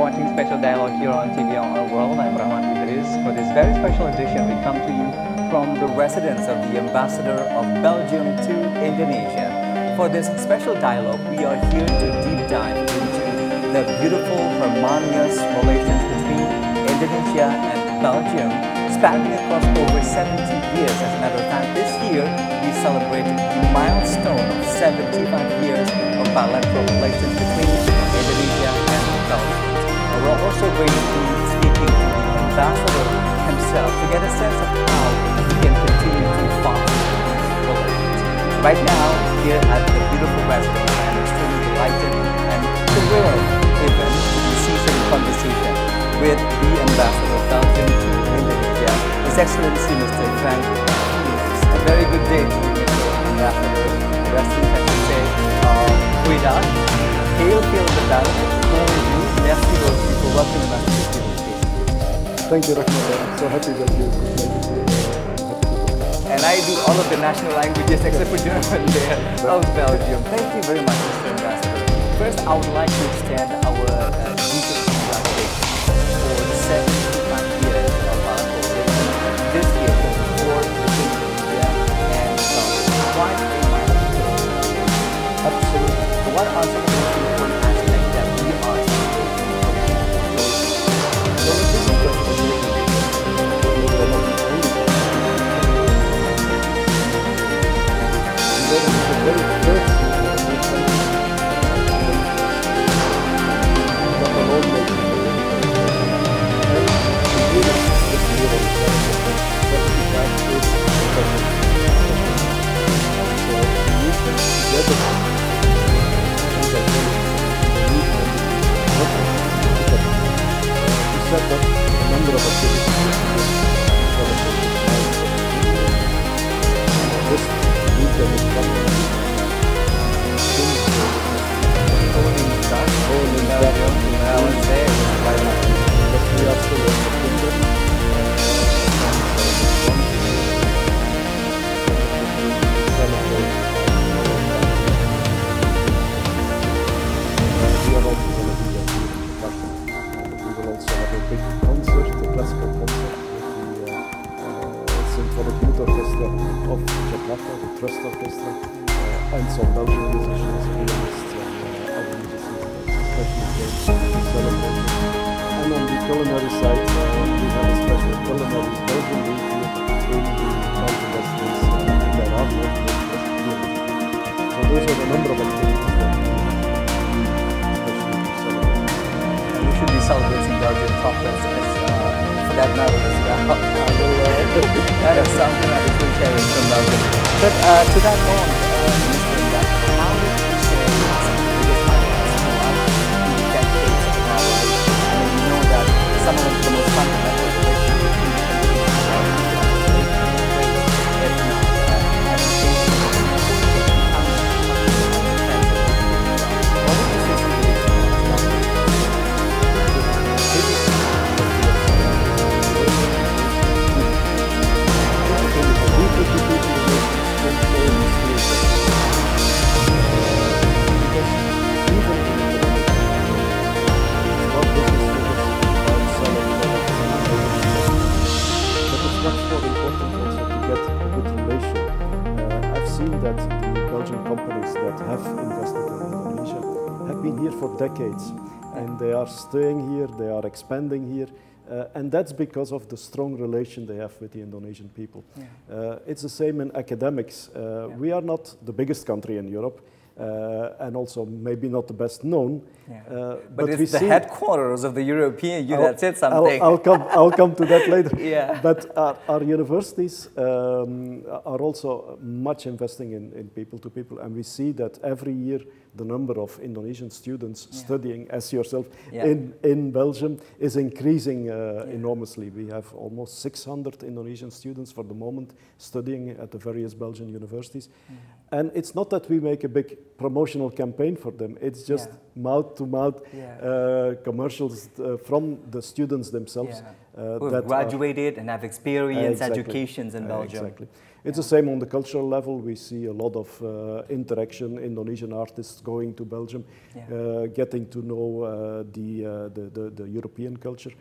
watching Special Dialogue here on TV on Our World. I'm Rahman Idris. For this very special edition, we come to you from the residence of the Ambassador of Belgium to Indonesia. For this special dialogue, we are here to deep dive into the beautiful, harmonious relations between Indonesia and Belgium, spanning across over 70 years. As a matter of fact, this year we celebrate the milestone of 75 years of bilateral relations between Indonesia and Belgium. We're also going to be speaking to the ambassador himself to get a sense of how we can continue to foster these relations. Right now, here at the beautiful residence, I'm extremely delighted and thrilled even to be seizing conversation with the ambassador of Belgium to Indonesia, His Excellency Mr. Frank. A very good day to you, Mr. Ambassador. The residents have to say, Goeiedag, heel veel bedankt voor u. Merci beaucoup for welcoming us to this beautiful. Thank you, Rahman. I'm so happy that you could make it here. And I do all of the national languages except for German there of Belgium. Thank you very much, Mr. Ambassador. First, I would like to extend our deepest congratulations for the 75 years of our coalition. This year, for Indonesia and Belgium. Quite a milestone. Absolutely. So what are some of the important aspects that we are and some Belgian musicians, pianists, and other musicians, especially games to celebrate. And on the culinary side, we have a special culinary Belgian week here in the Belgian residence, and there are no here. So those are the number of activities that we especially to celebrate. And we should be celebrating Belgian chocolates for that matter as well. That is something that we share from Belgium. But to that point, Mr. Ambassador, how did you say some of the biggest highlights throughout the decades of our relations? I mean, we know that some of the most fundamental relations between Indonesia and Belgium are great, if not education. What would you say some of the biggest that the Belgian companies that have invested in Indonesia have been here for decades, and they are staying here, they are expanding here, and that's because of the strong relation they have with the Indonesian people. Yeah. It's the same in academics. We are not the biggest country in Europe, and also maybe not the best known. Yeah. But it's the headquarters of the European Union. That's it, something. I'll come to that later. Yeah. But our universities are also much investing in people-to-people, and we see that every year the number of Indonesian students studying, as yourself, in Belgium is increasing enormously. We have almost 600 Indonesian students for the moment studying at the various Belgian universities. And it's not that we make a big promotional campaign for them, it's just mouth-to-mouth commercials from the students themselves. Who have graduated and have experience, exactly. educations in Belgium. Exactly. It's the same on the cultural level. We see a lot of interaction, Indonesian artists going to Belgium, getting to know the European culture.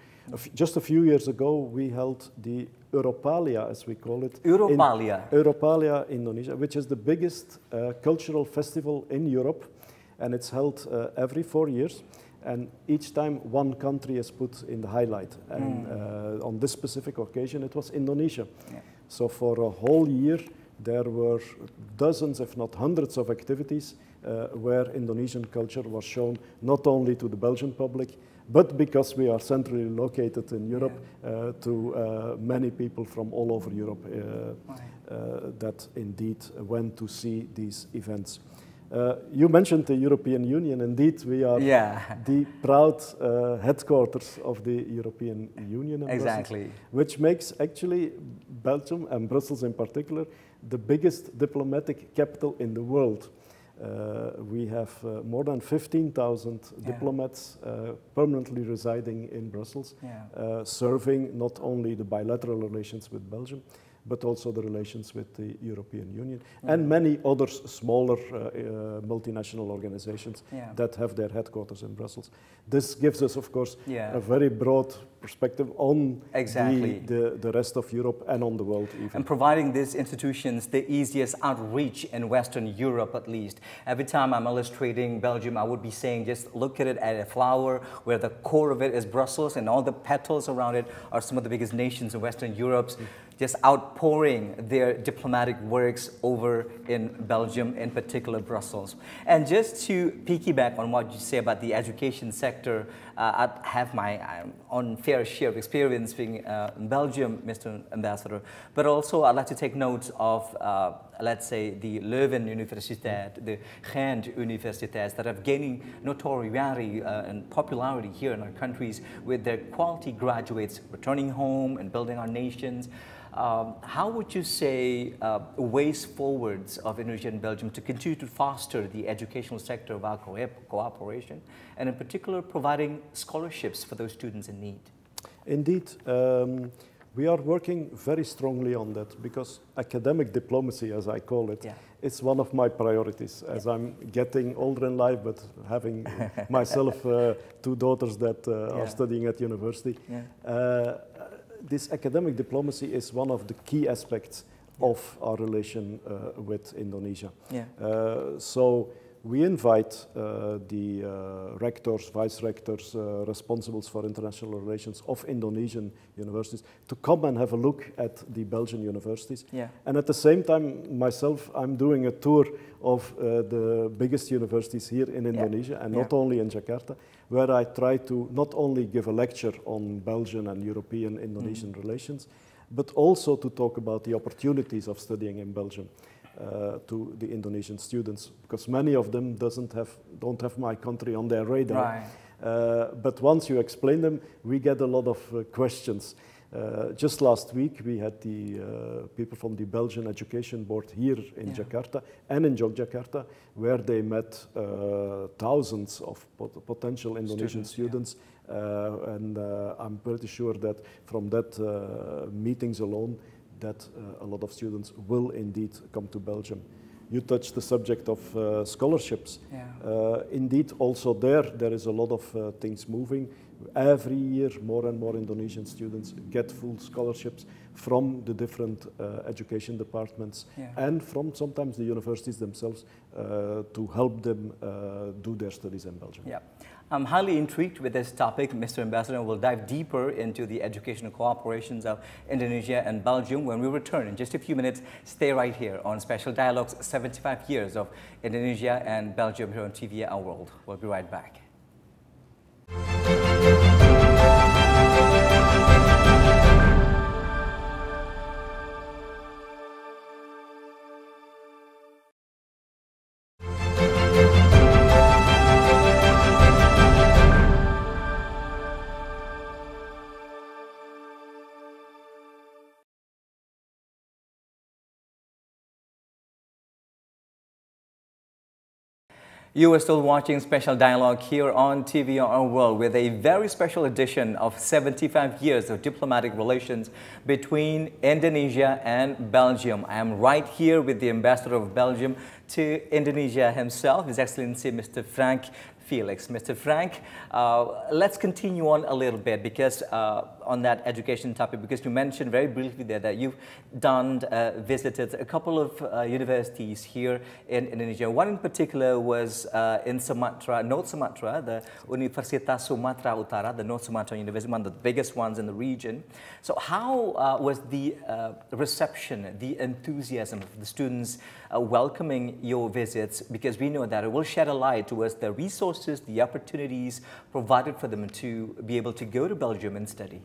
Just a few years ago, we held the Europalia, as we call it. Europalia? Europalia, Indonesia, which is the biggest cultural festival in Europe. And it's held every 4 years. And each time one country is put in the highlight. And on this specific occasion, it was Indonesia. Yeah. So for a whole year, there were dozens, if not hundreds of activities where Indonesian culture was shown not only to the Belgian public, but because we are centrally located in Europe, to many people from all over Europe that indeed went to see these events. You mentioned the European Union. Indeed, we are the proud headquarters of the European Union in Brussels, which makes actually Belgium, and Brussels in particular, the biggest diplomatic capital in the world. We have more than 15,000 diplomats permanently residing in Brussels, serving not only the bilateral relations with Belgium, but also the relations with the European Union and many other smaller multinational organizations that have their headquarters in Brussels. This gives us, of course, a very broad perspective on the rest of Europe and on the world even. And providing these institutions the easiest outreach in Western Europe, at least. Every time I'm illustrating Belgium, I would be saying, just look at it as a flower where the core of it is Brussels and all the petals around it are some of the biggest nations in Western Europe, just outpouring their diplomatic works over in Belgium, in particular Brussels. And just to piggyback on what you say about the education sector, I have my own fair share of experience being in Belgium, Mr. Ambassador, but also I'd like to take note of, let's say, the Leuven Universiteit, the Ghent Universiteit, that have gaining notoriety and popularity here in our countries with their quality graduates returning home and building our nations. How would you say ways forwards of Indonesia and Belgium to continue to foster the educational sector of our cooperation, and in particular providing scholarships for those students in need? Indeed, we are working very strongly on that because academic diplomacy, as I call it, is one of my priorities as I'm getting older in life, but having myself 2 daughters that are studying at university. This academic diplomacy is one of the key aspects of our relation with Indonesia. So we invite the rectors, vice-rectors, responsibles for international relations of Indonesian universities to come and have a look at the Belgian universities. And at the same time, myself, I'm doing a tour of the biggest universities here in Indonesia, and not only in Jakarta, where I try to not only give a lecture on Belgian and European-Indonesian relations, but also to talk about the opportunities of studying in Belgium to the Indonesian students, because many of them don't have my country on their radar. But once you explain them, we get a lot of questions. Just last week, we had the people from the Belgian Education Board here in Jakarta and in Yogyakarta, where they met thousands of potential Indonesian students. And I'm pretty sure that from that meetings alone, that a lot of students will indeed come to Belgium. You touched the subject of scholarships. Indeed, also there is a lot of things moving. Every year, more and more Indonesian students get full scholarships from the different education departments and from sometimes the universities themselves to help them do their studies in Belgium. I'm highly intrigued with this topic, Mr. Ambassador. We'll dive deeper into the educational cooperations of Indonesia and Belgium when we return in just a few minutes. Stay right here on Special Dialogues, 75 years of Indonesia and Belgium here on TV Our World. We'll be right back. You are still watching Special Dialogue here on TV Our World with a very special edition of 75 years of diplomatic relations between Indonesia and Belgium. I am right here with the Ambassador of Belgium to Indonesia himself, His Excellency Mr. Frank Felix. Mr. Frank, let's continue on a little bit because on that education topic, because you mentioned very briefly there that you've visited a couple of universities here in Indonesia. One in particular was in Sumatra, North Sumatra, the Universitas Sumatera Utara, the North Sumatra University, one of the biggest ones in the region. So how was the reception, the enthusiasm of the students welcoming your visits? Because we know that it will shed a light towards the resources, the opportunities provided for them to be able to go to Belgium and study.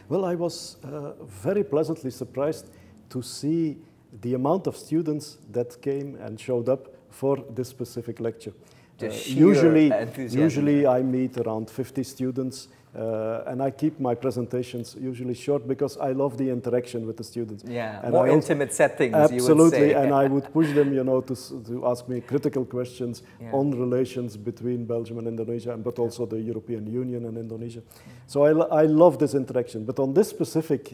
Well, I was very pleasantly surprised to see the amount of students that came and showed up for this specific lecture. Usually I meet around 50 students and I keep my presentations usually short because I love the interaction with the students. Yeah, and more intimate settings, absolutely, you would say. And I would push them, you know, to ask me critical questions on relations between Belgium and Indonesia, but also the European Union and Indonesia. So I love this interaction. But on this specific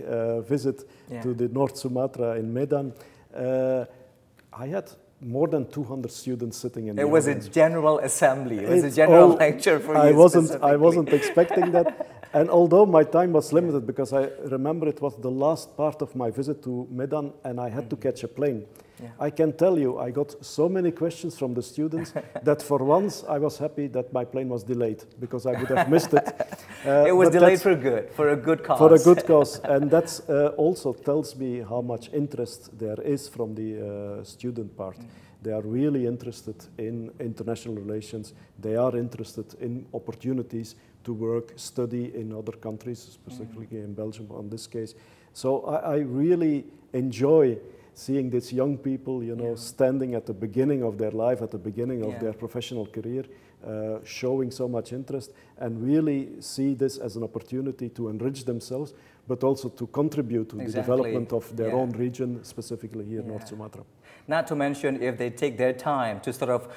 visit to the North Sumatra in Medan, I had more than 200 students sitting in the audience. It was a general assembly. It was a general lecture for you. I wasn't expecting that. And although my time was limited, because I remember it was the last part of my visit to Medan and I had to catch a plane. I can tell you, I got so many questions from the students that for once I was happy that my plane was delayed because I would have missed it. It was delayed for a good cause. For a good cause. And that also tells me how much interest there is from the student part. They are really interested in international relations. They are interested in opportunities to work, study in other countries, specifically in Belgium in this case. So I really enjoy seeing these young people, you know, standing at the beginning of their life, at the beginning of their professional career, showing so much interest, and really see this as an opportunity to enrich themselves, but also to contribute to the development of their own region, specifically here in North Sumatra. Not to mention if they take their time to sort of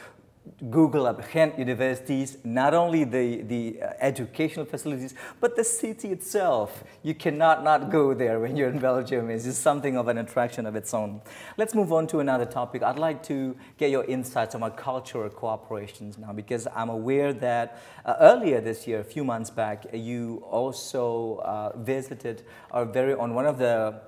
Google up Ghent universities, not only the educational facilities, but the city itself. You cannot not go there when you're in Belgium. It's just something of an attraction of its own. Let's move on to another topic. I'd like to get your insights on our cultural cooperations now, because I'm aware that earlier this year, a few months back, you also visited on one of the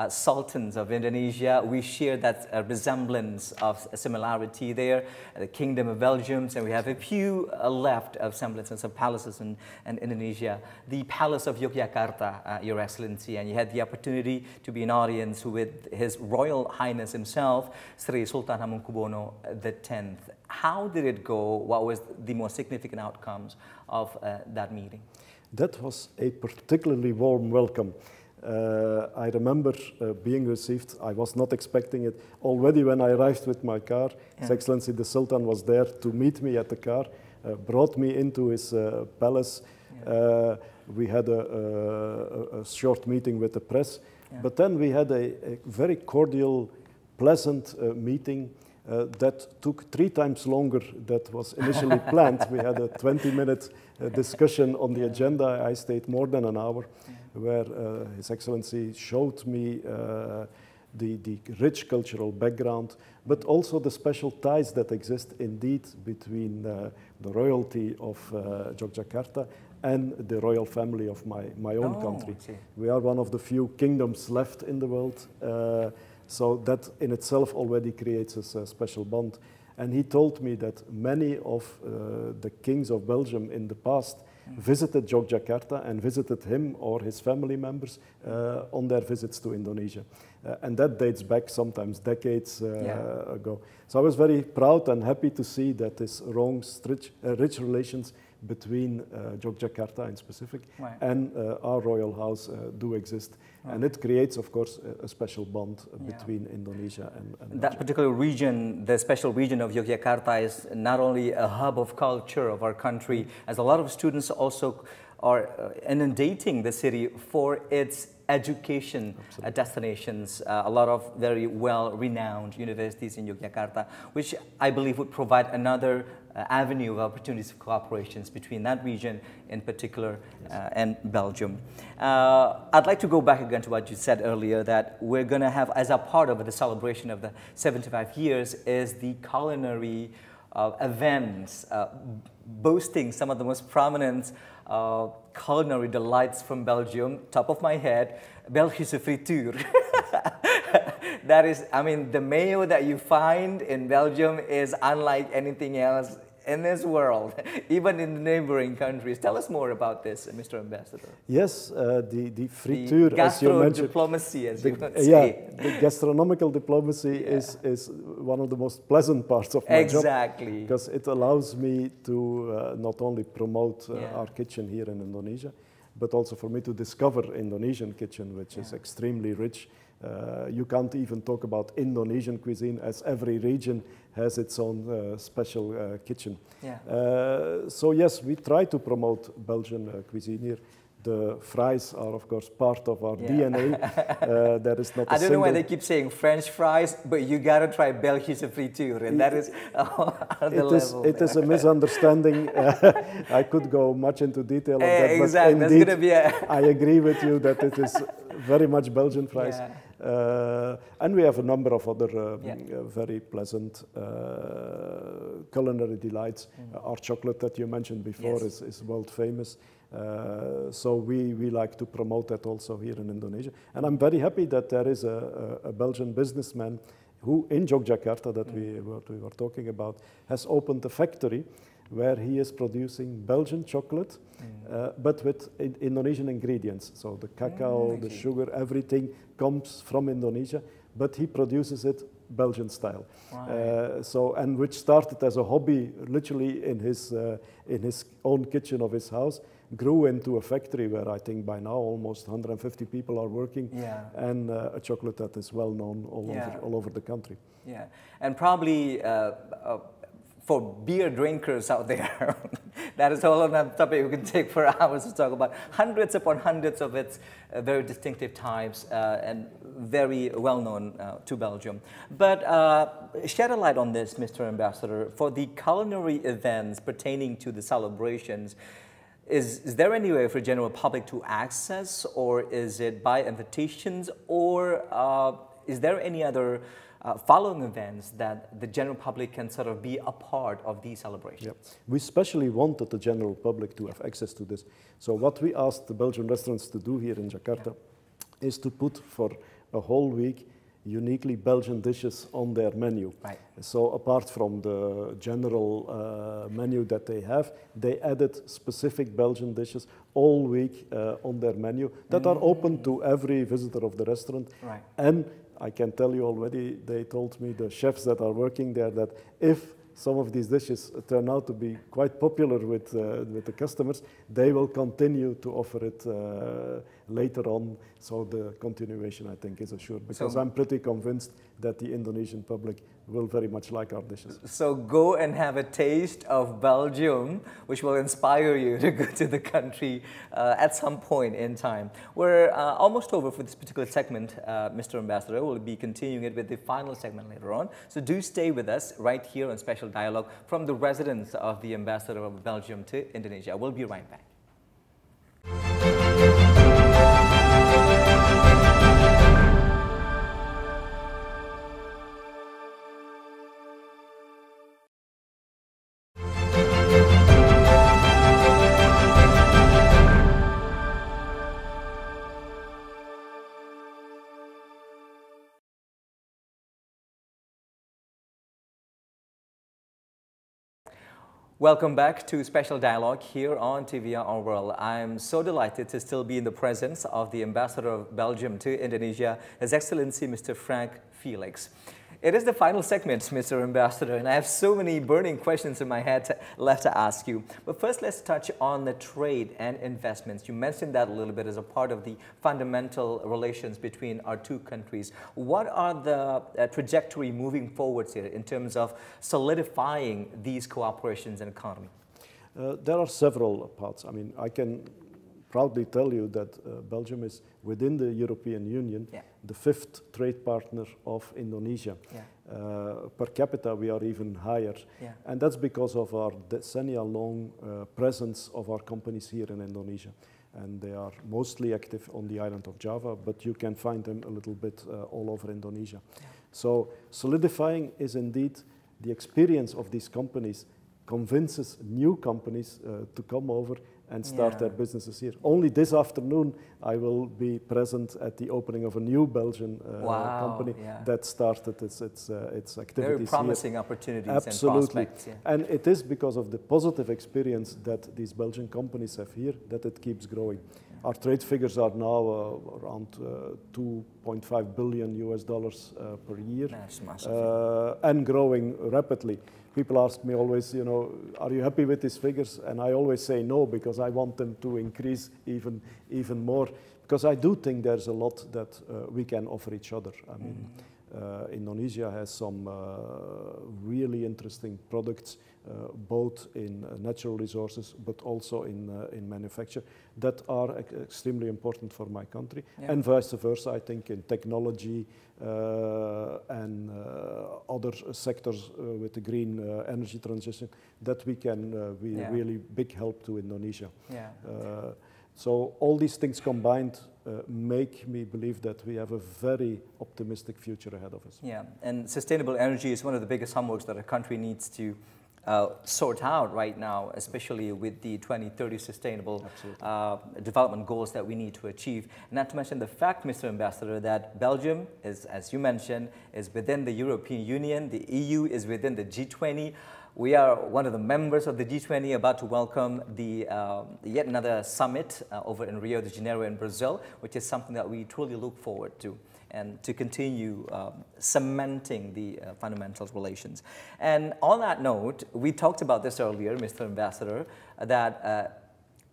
sultans of Indonesia. We share that resemblance of similarity there, the Kingdom of Belgium, and we have a few left of semblances of palaces in Indonesia. The Palace of Yogyakarta, Your Excellency, and you had the opportunity to be in audience with His Royal Highness himself, Sri Sultan Hamengkubuwono X. How did it go? What was the most significant outcomes of that meeting? That was a particularly warm welcome. I remember being received. I was not expecting it. Already when I arrived with my car, His Excellency the Sultan was there to meet me at the car, brought me into his palace. We had a short meeting with the press, but then we had a very cordial, pleasant meeting that took 3 times longer than was initially planned. We had a 20-minute discussion on the agenda. I stayed more than an hour, where His Excellency showed me the rich cultural background, but also the special ties that exist indeed between the royalty of Yogyakarta and the royal family of my own country. We are one of the few kingdoms left in the world, so that in itself already creates a special bond. And he told me that many of the kings of Belgium in the past visited Yogyakarta and visited him or his family members on their visits to Indonesia. And that dates back sometimes decades ago. So I was very proud and happy to see that this rich relations between Yogyakarta in specific and our royal house do exist. And it creates, of course, a special bond between Indonesia and that particular region. The special region of Yogyakarta is not only a hub of culture of our country, as a lot of students also are inundating the city for its education destinations. A lot of very well-renowned universities in Yogyakarta, which I believe would provide another avenue of opportunities for cooperations between that region in particular and Belgium. I'd like to go back again to what you said earlier, that we're going to have, as a part of the celebration of the 75 years, is the culinary events, boasting some of the most prominent culinary delights from Belgium. Top of my head, Belgische frituur. That is, I mean, the mayo that you find in Belgium is unlike anything else in this world, even in the neighboring countries. Tell us more about this, Mr. Ambassador. Yes, the frituur, as you mentioned. Diplomacy, as you would say. Yeah, the gastronomical diplomacy is one of the most pleasant parts of my job. Exactly. Because it allows me to not only promote our kitchen here in Indonesia, but also for me to discover Indonesian kitchen, which is extremely rich. You can't even talk about Indonesian cuisine, as every region has its own special kitchen. So yes, we try to promote Belgian cuisine here. The fries are, of course, part of our DNA. There is not. I don't know why they keep saying French fries, but you gotta try Belgische frituur, and that is the level. It is a misunderstanding. I could go much into detail on that, exactly. but indeed, that's gonna be I agree with you that it is very much Belgian fries. And we have a number of other very pleasant culinary delights. Our chocolate that you mentioned before is world famous. So we like to promote that also here in Indonesia. And I'm very happy that there is a Belgian businessman who in Yogyakarta that we were talking about has opened a factory where he is producing Belgian chocolate, but with Indonesian ingredients. So the cacao, the sugar, everything comes from Indonesia, but he produces it Belgian style. So, and which started as a hobby, literally in his own kitchen of his house, grew into a factory where I think by now almost 150 people are working, and a chocolate that is well known all over the country. Yeah, and probably for beer drinkers out there, that is a whole other topic we can take for hours to talk about. Hundreds upon hundreds of its very distinctive types and very well known to Belgium. But shed a light on this, Mr. Ambassador, for the culinary events pertaining to the celebrations. Is there any way for the general public to access, or is it by invitations, or is there any other following events that the general public can sort of be a part of these celebrations? We especially wanted the general public to have access to this. So what we asked the Belgian restaurants to do here in Jakarta is to put for a whole week uniquely Belgian dishes on their menu. So apart from the general menu that they have, they added specific Belgian dishes all week on their menu that are open to every visitor of the restaurant. And I can tell you already, they told me, the chefs that are working there, that if some of these dishes turn out to be quite popular with the customers, they will continue to offer it later on. So the continuation, I think, is assured, because I'm pretty convinced that the Indonesian public will very much like our dishes. So go and have a taste of Belgium, which will inspire you to go to the country at some point in time. We're almost over for this particular segment, Mr. Ambassador. We'll be continuing it with the final segment later on. So do stay with us right here on Special Dialogue from the residence of the Ambassador of Belgium to Indonesia. We'll be right back. Welcome back to Special Dialogue here on TVA Our World. I'm so delighted to still be in the presence of the Ambassador of Belgium to Indonesia, His Excellency Mr. Frank Felix. It is the final segment, Mr. Ambassador, and I have so many burning questions in my head left to ask you. But first, let's touch on the trade and investments. You mentioned that a little bit as a part of the fundamental relations between our two countries. What are the trajectory moving forwards here in terms of solidifying these cooperations and economy? There are several parts. I mean, I can proudly tell you that Belgium is within the European Union the 5th trade partner of Indonesia. Per capita, we are even higher. Yeah. And that's because of our decennia-long presence of our companies here in Indonesia. And they are mostly active on the island of Java, but you can find them a little bit all over Indonesia. Yeah. So solidifying is indeed the experience of these companies convinces new companies to come over and start their businesses here. Only this afternoon, I will be present at the opening of a new Belgian company that started its activities here. Very promising opportunities Absolutely. and prospects. Yeah. And it is because of the positive experience that these Belgian companies have here that it keeps growing. Our trade figures are now around $2.5 billion per year, and growing rapidly. People ask me always, you know, are you happy with these figures? And I always say no, because I want them to increase even more. Because I do think there's a lot that we can offer each other. I mean, Indonesia has some really interesting products, both in natural resources, but also in manufacture, that are extremely important for my country. Yeah. And vice versa, I think in technology and other sectors with the green energy transition, that we can be really big help to Indonesia. Yeah. So all these things combined make me believe that we have a very optimistic future ahead of us. Yeah, and sustainable energy is one of the biggest homeworks that a country needs to sort out right now, especially with the 2030 sustainable development goals that we need to achieve. Not to mention the fact, Mr. Ambassador, that Belgium is, as you mentioned, is within the European Union, the EU is within the G20. We are one of the members of the G20, about to welcome the yet another summit over in Rio de Janeiro in Brazil, which is something that we truly look forward to, and to continue cementing the fundamental relations. And on that note, we talked about this earlier, Mr. Ambassador, that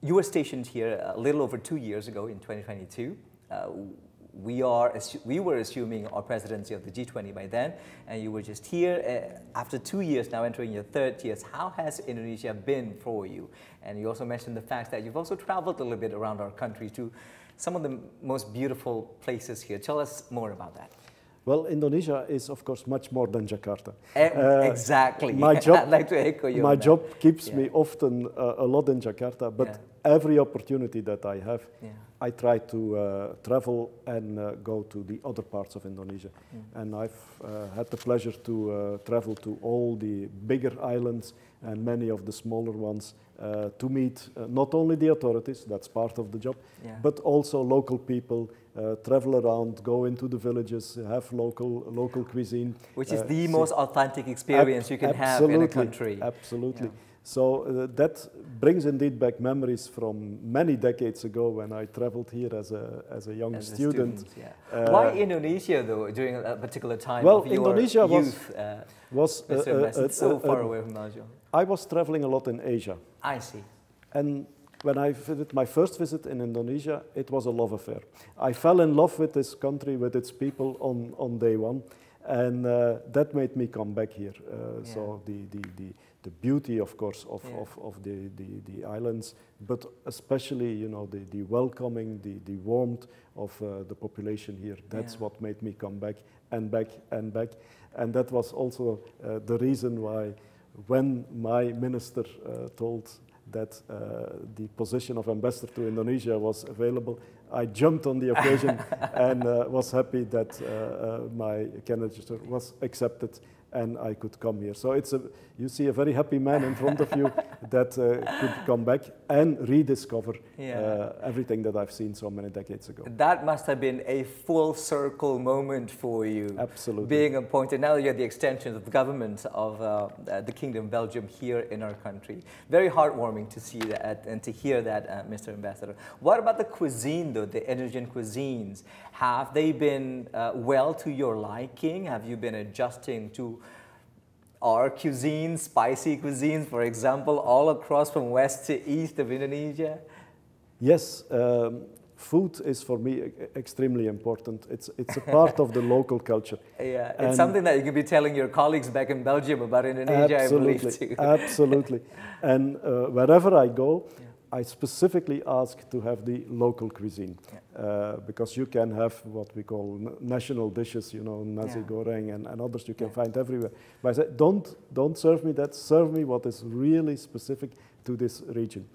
you were stationed here a little over 2 years ago in 2022. We were assuming our presidency of the G20 by then, and you were just here after 2 years, now entering your third year. How has Indonesia been for you? And you also mentioned the fact that you've also traveled a little bit around our country to some of the most beautiful places here. Tell us more about that. Well, Indonesia is, of course, much more than Jakarta. Exactly. My job, I'd like to echo you. My job keeps me often a lot in Jakarta, but every opportunity that I have, I try to travel and go to the other parts of Indonesia. And I've had the pleasure to travel to all the bigger islands and many of the smaller ones to meet not only the authorities, that's part of the job, but also local people, travel around, go into the villages, have local cuisine. Which is the most authentic experience you can have in a country. Absolutely. Yeah. So that brings indeed back memories from many decades ago when I traveled here as a young student. Why Indonesia, though, during a particular time of your Indonesia youth? was so far away from Belgium. I was traveling a lot in Asia. I see. And when I visited my first visit in Indonesia, it was a love affair. I fell in love with this country, with its people on day one, and that made me come back here. So the beauty, of course, of the islands, but especially, you know, the welcoming, the warmth of the population here. That's what made me come back and back and back. And that was also the reason why, when my minister told that the position of ambassador to Indonesia was available, I jumped on the occasion and was happy that my candidature was accepted and I could come here. So you see a very happy man in front of you that could come back and rediscover everything that I've seen so many decades ago. That must have been a full circle moment for you. Absolutely. Being appointed, now you're the extension of the government of the Kingdom of Belgium here in our country. Very heartwarming to see that and to hear that, Mr. Ambassador. What about the cuisine, though, the Indonesian cuisines? Have they been well to your liking? Have you been adjusting to our cuisines, spicy cuisines, for example, all across from west to east of Indonesia? Yes, food is for me extremely important. It's a part of the local culture. Yeah, it's something that you can be telling your colleagues back in Belgium about Indonesia, absolutely, I believe, too. Absolutely. And wherever I go, I specifically asked to have the local cuisine, because you can have what we call national dishes, you know, nasi goreng and others you can find everywhere. But I said, don't serve me that, serve me what is really specific to this region.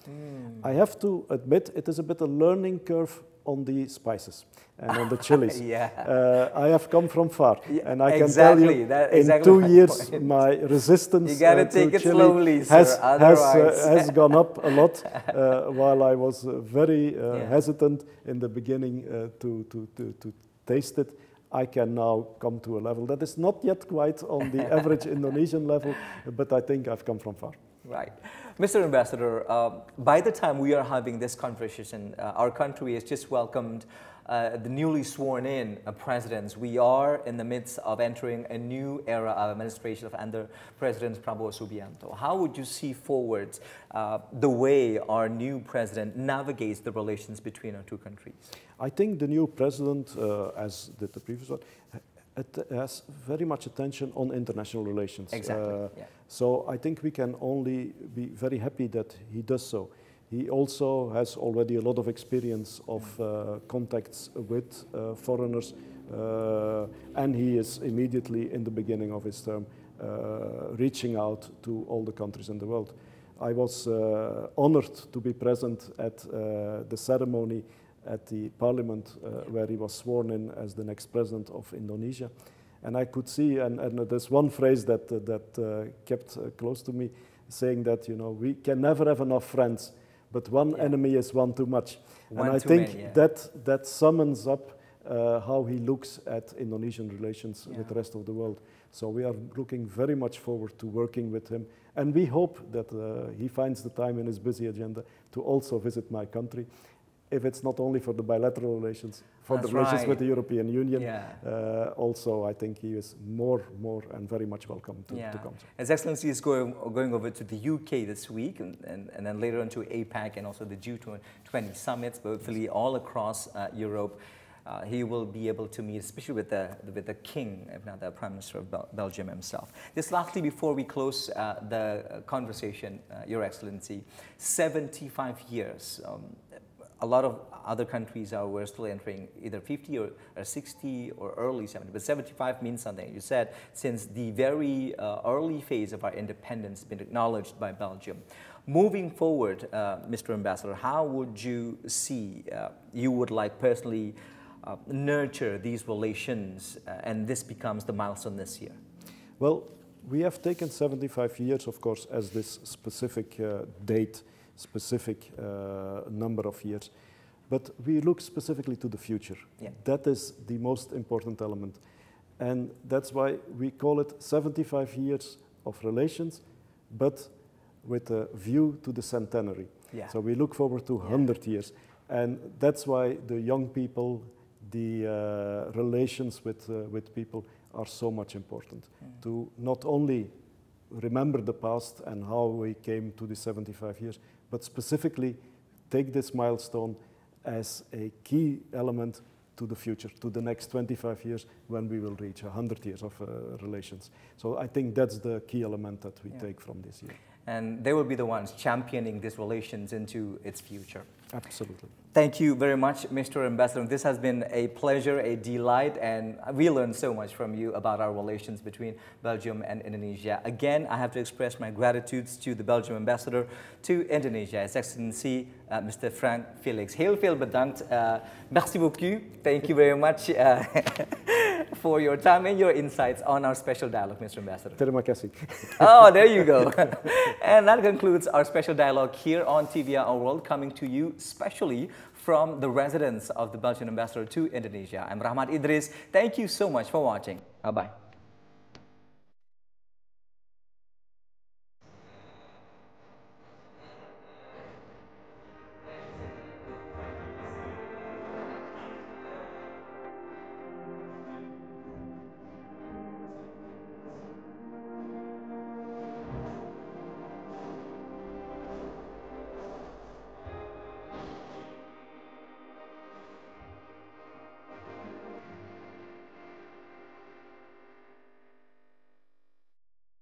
I have to admit, it is a bit a learning curve on the spices and on the chilies. I have come from far, and I can tell you, in 2 years, my resistance you gotta take to it chili slowly, sir, has gone up a lot, while I was very hesitant in the beginning to taste it. I can now come to a level that is not yet quite on the average Indonesian level, but I think I've come from far. Right. Mr. Ambassador, by the time we are having this conversation, our country has just welcomed the newly sworn in presidents. We are in the midst of entering a new era of administration of under President Prabowo Subianto. How would you see forward the way our new president navigates the relations between our two countries? I think the new president, as did the previous one, it has very much attention on international relations. Exactly. So I think we can only be very happy that he does so. He also has already a lot of experience of contacts with foreigners, and he is immediately in the beginning of his term reaching out to all the countries in the world. I was honored to be present at the ceremony at the parliament where he was sworn in as the next president of Indonesia. And I could see, and there's one phrase that kept close to me, saying that, you know, we can never have enough friends, but one enemy is one too much. And I think that summons up how he looks at Indonesian relations with the rest of the world. So we are looking very much forward to working with him. And we hope that he finds the time in his busy agenda to also visit my country. If it's not only for the bilateral relations, for the relations with the European Union, also I think he is more and very much welcome to come. His Excellency is going over to the UK this week, and then later on to APAC and also the G20 summits, but hopefully all across Europe. He will be able to meet, especially with the King, if not the Prime Minister of Belgium himself. Just lastly, before we close the conversation, Your Excellency, 75 years. A lot of other countries we're still entering either 50 or 60 or early 70, but 75 means something. You said since the very early phase of our independence been acknowledged by Belgium. Moving forward, Mr. Ambassador, how would you see, you would like personally nurture these relations and this becomes the milestone this year? Well, we have taken 75 years, of course, as this specific date, specific number of years, but we look specifically to the future. That is the most important element, and that's why we call it 75 years of relations, but with a view to the centenary. So we look forward to 100 years, and that's why the young people, the relations with people are so much important, to not only remember the past and how we came to the 75 years, but specifically take this milestone as a key element to the future, to the next 25 years when we will reach 100 years of relations. So I think that's the key element that we take from this year. And they will be the ones championing these relations into its future. Absolutely. Thank you very much, Mr. Ambassador. This has been a pleasure, a delight, and we learned so much from you about our relations between Belgium and Indonesia. Again, I have to express my gratitude to the Belgian Ambassador to Indonesia, His Excellency Mr. Frank Felix. Heel veel bedankt. Merci beaucoup. Thank you very much for your time and your insights on our special dialogue, Mr. Ambassador. Terima kasih. Oh, there you go. And that concludes our special dialogue here on TVA Our World, coming to you specially from the residence of the Belgian Ambassador to Indonesia. I'm Rahmat Idris. Thank you so much for watching. Bye-bye.